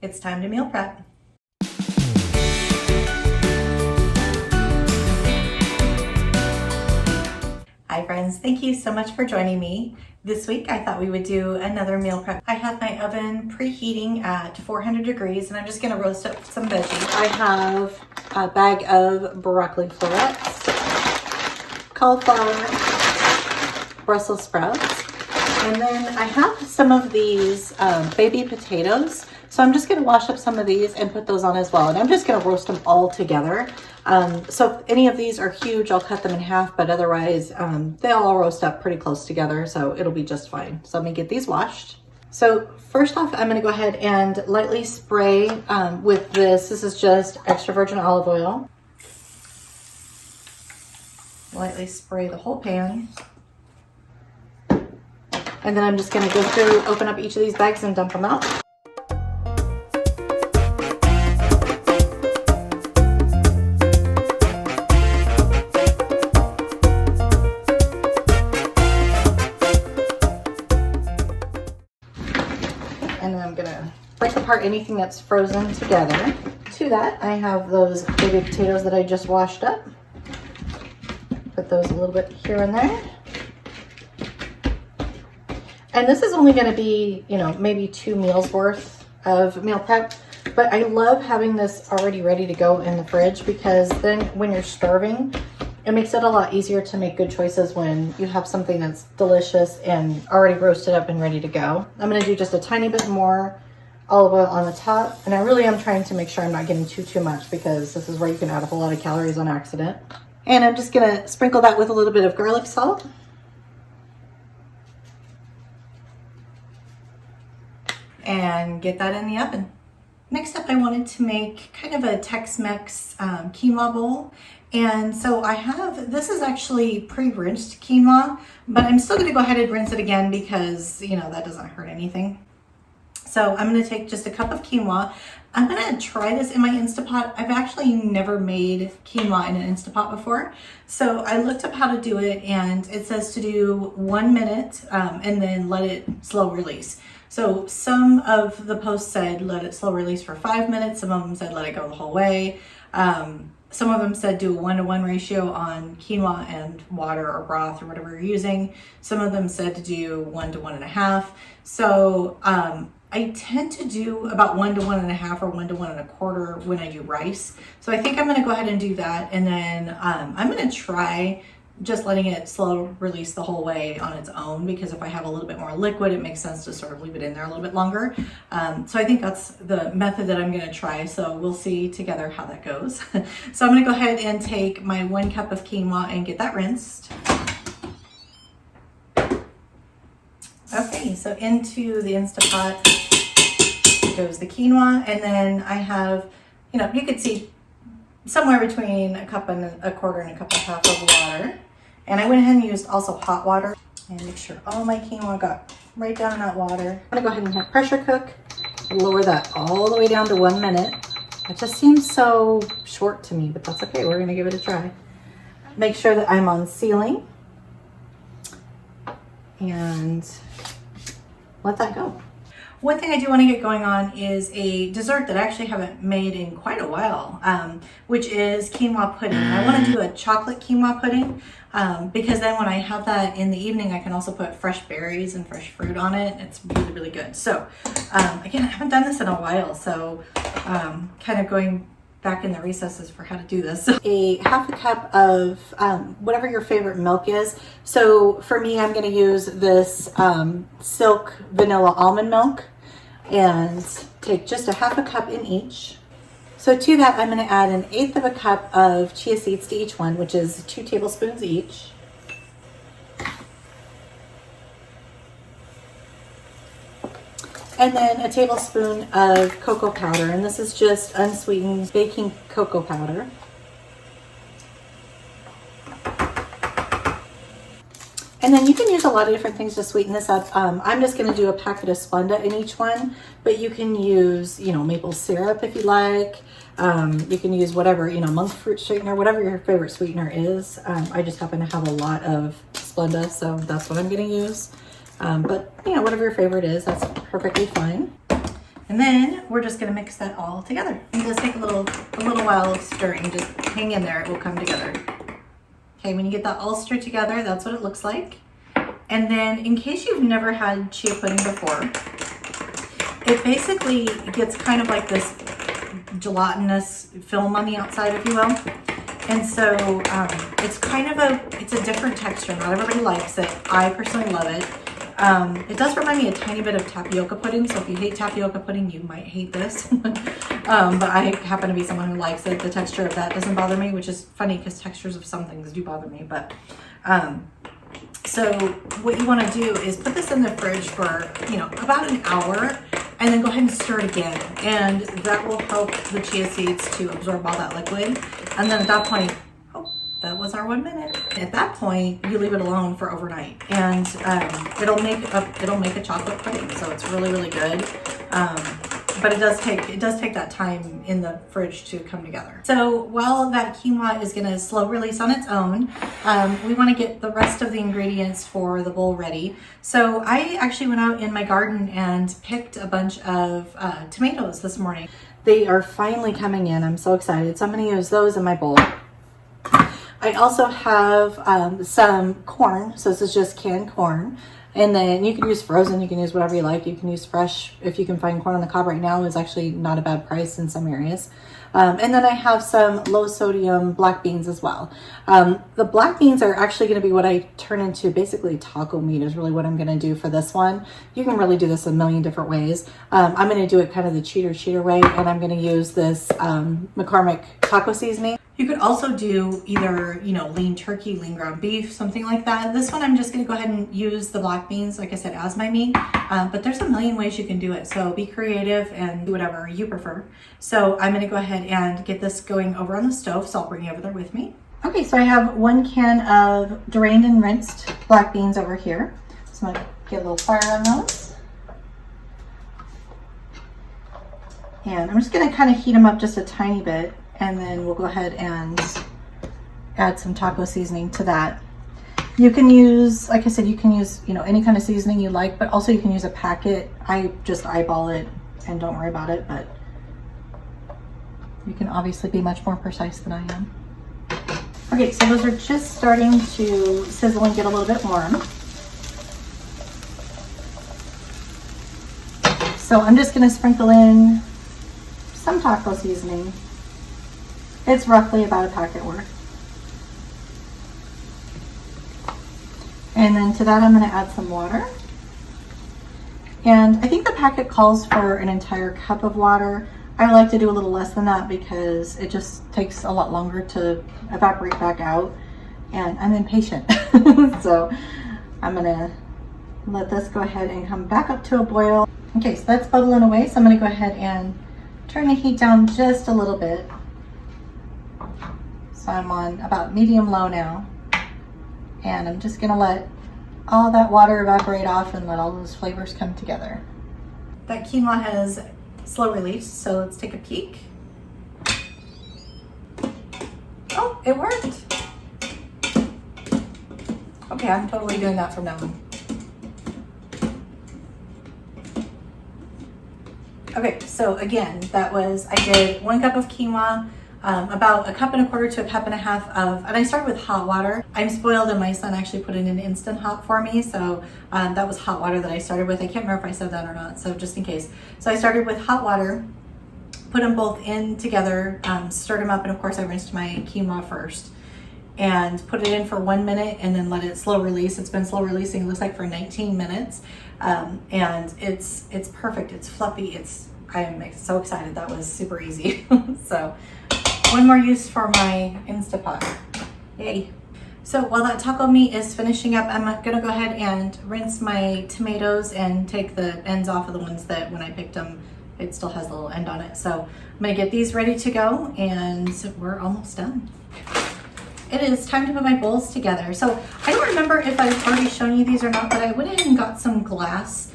It's time to meal prep. Hi friends, thank you so much for joining me. This week I thought we would do another meal prep. I have my oven preheating at 400 degrees and I'm just gonna roast up some veggies. I have a bag of broccoli florets, cauliflower, Brussels sprouts, and then I have some of these baby potatoes. So I'm just gonna wash up some of these and put those on as well. And I'm just gonna roast them all together. So if any of these are huge, I'll cut them in half, but otherwise they'll all roast up pretty close together, so it'll be just fine. So I'm gonna get these washed. So first off, I'm gonna go ahead and lightly spray with this. This is just extra virgin olive oil. Lightly spray the whole pan. And then I'm just gonna go through, open up each of these bags and dump them out. And then I'm gonna break apart anything that's frozen together. To that, I have those baby potatoes that I just washed up. Put those a little bit here and there. And this is only gonna be, you know, maybe 2 meals worth of meal prep, but I love having this already ready to go in the fridge because then when you're starving, it makes it a lot easier to make good choices when you have something that's delicious and already roasted up and ready to go. I'm gonna do just a tiny bit more olive oil on the top, and I really am trying to make sure I'm not getting too much because this is where you can add a whole lot of calories on accident. And I'm just gonna sprinkle that with a little bit of garlic salt. And get that in the oven. Next up, I wanted to make kind of a Tex-Mex quinoa bowl. And so I have, this is actually pre-rinsed quinoa, but I'm still gonna go ahead and rinse it again because, you know, that doesn't hurt anything. So I'm gonna take just a cup of quinoa. I'm gonna try this in my Instapot. I've actually never made quinoa in an Instapot before. So I looked up how to do it and it says to do 1 minute and then let it slow release. So some of the posts said let it slow release for 5 minutes. Some of them said let it go the whole way. Some of them said do a 1-to-1 ratio on quinoa and water or broth or whatever you're using. Some of them said to do 1 to 1.5. So I tend to do about 1 to 1.5 or 1 to 1.25 when I do rice. So I think I'm gonna go ahead and do that. And then I'm gonna try just letting it slow release the whole way on its own, because if I have a little bit more liquid, it makes sense to sort of leave it in there a little bit longer. So I think that's the method that I'm gonna try. So we'll see together how that goes. So I'm gonna go ahead and take my 1 cup of quinoa and get that rinsed. Okay, so into the Instapot goes the quinoa, and then I have, you know, you could see somewhere between 1.25 cups and 1.5 cups of water. And I went ahead and used also hot water and make sure all my quinoa got right down in that water. I'm gonna go ahead and hit pressure cook, lower that all the way down to 1 minute. It just seems so short to me, but that's okay. We're gonna give it a try. Make sure that I'm on sealing and let that go. One thing I do want to get going on is a dessert that I actually haven't made in quite a while, which is quinoa pudding. I want to do a chocolate quinoa pudding because then when I have that in the evening, I can also put fresh berries and fresh fruit on it. It's really, really good. So again, I haven't done this in a while, so kind of going back in the recesses for how to do this. A 1/2 cup of whatever your favorite milk is. So for me, I'm going to use this Silk vanilla almond milk and take just a 1/2 cup in each. So to that, I'm going to add 1/8 cup of chia seeds to each one, which is 2 tablespoons each. And then a tablespoon of cocoa powder, and this is just unsweetened baking cocoa powder. And then you can use a lot of different things to sweeten this up. I'm just going to do a packet of Splenda in each one, but you can use, you know, maple syrup if you like. You can use whatever, you know, monk fruit sweetener, whatever your favorite sweetener is. I just happen to have a lot of Splenda, so that's what I'm going to use. But, you know, whatever your favorite is, that's perfectly fine. And then we're just gonna mix that all together. It does take a little while of stirring. Just hang in there, it will come together. Okay, when you get that all stirred together, that's what it looks like. And then in case you've never had chia pudding before, it basically gets kind of like this gelatinous film on the outside, if you will. And so it's kind of it's a different texture. Not everybody likes it. I personally love it. It does remind me a tiny bit of tapioca pudding. So if you hate tapioca pudding, you might hate this. But I happen to be someone who likes it. The texture of that doesn't bother me, which is funny because textures of some things do bother me. But so what you want to do is put this in the fridge for, about an hour, and then go ahead and stir it again. And that will help the chia seeds to absorb all that liquid. And then at that point, that was our 1 minute. At that point, you leave it alone for overnight, and it'll make a chocolate pudding. So it's really, really good. But it does take that time in the fridge to come together. So while that quinoa is gonna slow release on its own, we wanna get the rest of the ingredients for the bowl ready. So I actually went out in my garden and picked a bunch of tomatoes this morning. They are finally coming in. I'm so excited. So I'm gonna use those in my bowl. I also have some corn. So this is just canned corn. And then you can use frozen, you can use whatever you like. You can use fresh. If you can find corn on the cob right now, is actually not a bad price in some areas. And then I have some low sodium black beans as well. The black beans are actually going to be what I turn into basically taco meat is really what I'm going to do for this one. You can really do this a million different ways. I'm going to do it kind of the cheater way, and I'm going to use this McCormick taco seasoning. You could also do either, lean turkey, lean ground beef, something like that. This one, I'm just gonna go ahead and use the black beans, like I said, as my meat. But there's a million ways you can do it. So be creative and do whatever you prefer. So I'm gonna go ahead and get this going over on the stove. So I'll bring you over there with me. Okay, so I have 1 can of drained and rinsed black beans over here. So I'm gonna get a little fire on those. And I'm just gonna kind of heat them up just a tiny bit. And then we'll go ahead and add some taco seasoning to that. You can use, like I said, you can use, any kind of seasoning you like, but also you can use a packet. I just eyeball it and don't worry about it, but you can obviously be much more precise than I am. Okay, so those are just starting to sizzle and get a little bit warm. So I'm just gonna sprinkle in some taco seasoning. It's roughly about a packet worth. And then to that, I'm going to add some water. And I think the packet calls for an entire cup of water. I like to do a little less than that because it just takes a lot longer to evaporate back out. And I'm impatient. So I'm going to let this go ahead and come back up to a boil. Okay, so that's bubbling away. So I'm going to go ahead and turn the heat down just a little bit. So I'm on about medium-low now, and I'm just gonna let all that water evaporate off and let all those flavors come together. That quinoa has slow release, so let's take a peek. Oh, it worked. Okay, I'm totally doing that from now on. Okay, so again, I did 1 cup of quinoa, about 1.25 cups to 1.5 cups of, and I started with hot water. I'm spoiled and my son actually put it in Instant Hot for me. So that was hot water that I started with. I can't remember if I said that or not, so just in case. So I started with hot water, put them both in together, stirred them up, and of course I rinsed my quinoa first. And put it in for 1 minute and then let it slow release. It's been slow releasing, it looks like, for 19 minutes. And it's perfect, it's fluffy, I am so excited. That was super easy. So 1 more use for my Instapot. Yay. So while that taco meat is finishing up, I'm gonna go ahead and rinse my tomatoes and take the ends off of the ones that when I picked them, it still has a little end on it. So I'm gonna get these ready to go, and we're almost done. It is time to put my bowls together. So I don't remember if I've already shown you these or not, but I went ahead and got some glass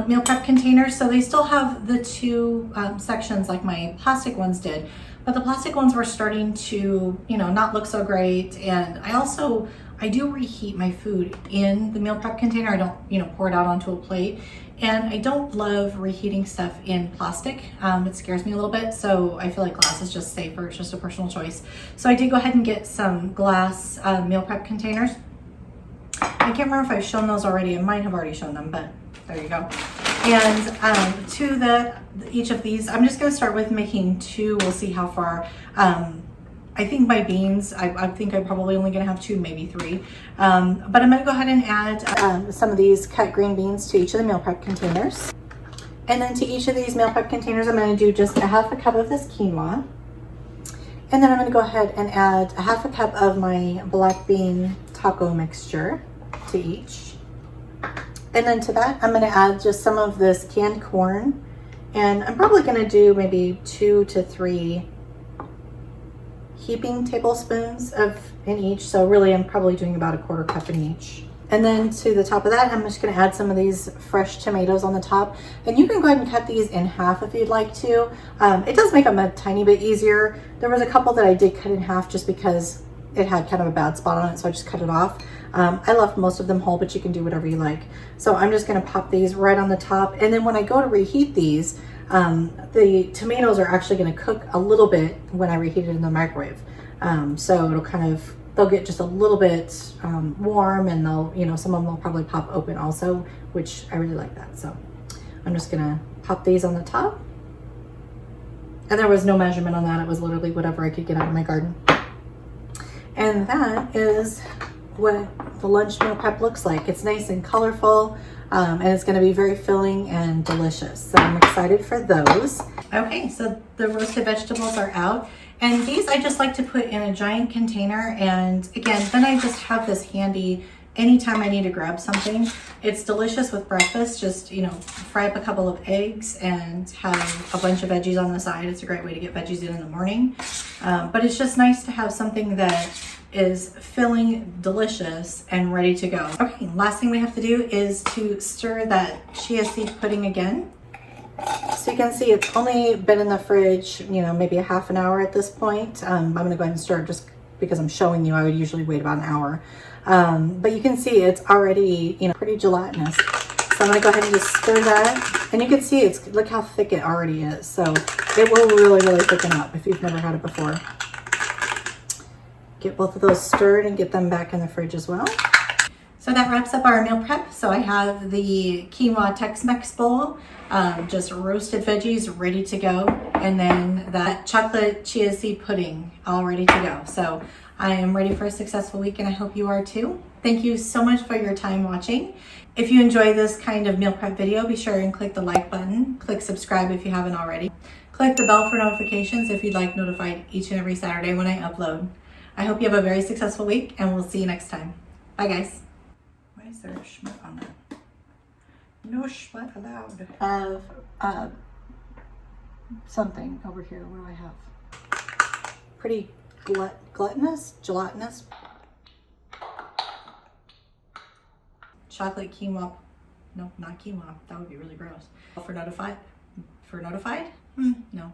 meal prep containers. So they still have the 2 sections like my plastic ones did, but the plastic ones were starting to, not look so great. And I I do reheat my food in the meal prep container. I don't, pour it out onto a plate. And I don't love reheating stuff in plastic. It scares me a little bit, so I feel like glass is just safer. It's just a personal choice. So I did go ahead and get some glass meal prep containers. I can't remember if I've shown those already. I might have already shown them, but there you go. And to each of these, I'm just gonna start with making 2. We'll see how far. I think my beans, I think I'm probably only gonna have 2, maybe 3. But I'm gonna go ahead and add some of these cut green beans to each of the meal prep containers. And then to each of these meal prep containers, I'm gonna do just a half a cup of this quinoa. And then I'm gonna go ahead and add a half a cup of my black bean taco mixture to each. And then to that, I'm gonna add just some of this canned corn. And I'm probably gonna do maybe 2 to 3 heaping tablespoons in each. So really I'm probably doing about a 1/4 cup in each. And then to the top of that, I'm just gonna add some of these fresh tomatoes on the top. And you can go ahead and cut these in half if you'd like to. It does make them a tiny bit easier. There was a couple that I did cut in half just because it had kind of a bad spot on it, so I just cut it off. I left most of them whole, but you can do whatever you like. So I'm just gonna pop these right on the top. And then when I go to reheat these, the tomatoes are actually gonna cook a little bit when I reheat it in the microwave. So they'll get just a little bit warm, and they'll, some of them will probably pop open also, which I really like that. So I'm just gonna pop these on the top. And there was no measurement on that. It was literally whatever I could get out of my garden. And that is what the lunch meal prep looks like. It's nice and colorful, and it's gonna be very filling and delicious. So I'm excited for those. Okay, so the roasted vegetables are out. And these I just like to put in a giant container. And again, then I just have this handy anytime I need to grab something. It's delicious with breakfast. Just, fry up a couple of eggs and have a bunch of veggies on the side. It's a great way to get veggies in the morning. But it's just nice to have something that is filling, delicious, and ready to go. Okay, last thing we have to do is to stir that chia seed pudding again. So you can see it's only been in the fridge, maybe a half an hour at this point. I'm gonna go ahead and stir it just because I'm showing you. I would usually wait about an hour. But you can see it's already, pretty gelatinous. So I'm gonna go ahead and just stir that. And you can see look how thick it already is. So it will really, really thicken up if you've never had it before. Get both of those stirred and get them back in the fridge as well. So that wraps up our meal prep. So I have the quinoa Tex-Mex bowl, just roasted veggies ready to go. And then that chocolate chia seed pudding all ready to go. So I am ready for a successful week, and I hope you are too. Thank you so much for your time watching. If you enjoy this kind of meal prep video, be sure and click the like button. Click subscribe if you haven't already. Click the bell for notifications if you'd like notified each and every Saturday when I upload. I hope you have a very successful week, and we'll see you next time. Bye, guys. Why is there a schmuck on that? No schmuck allowed. Have something over here. What do I have? Pretty gelatinous. Chocolate quinoa. No, not quinoa. That would be really gross. For notified? No.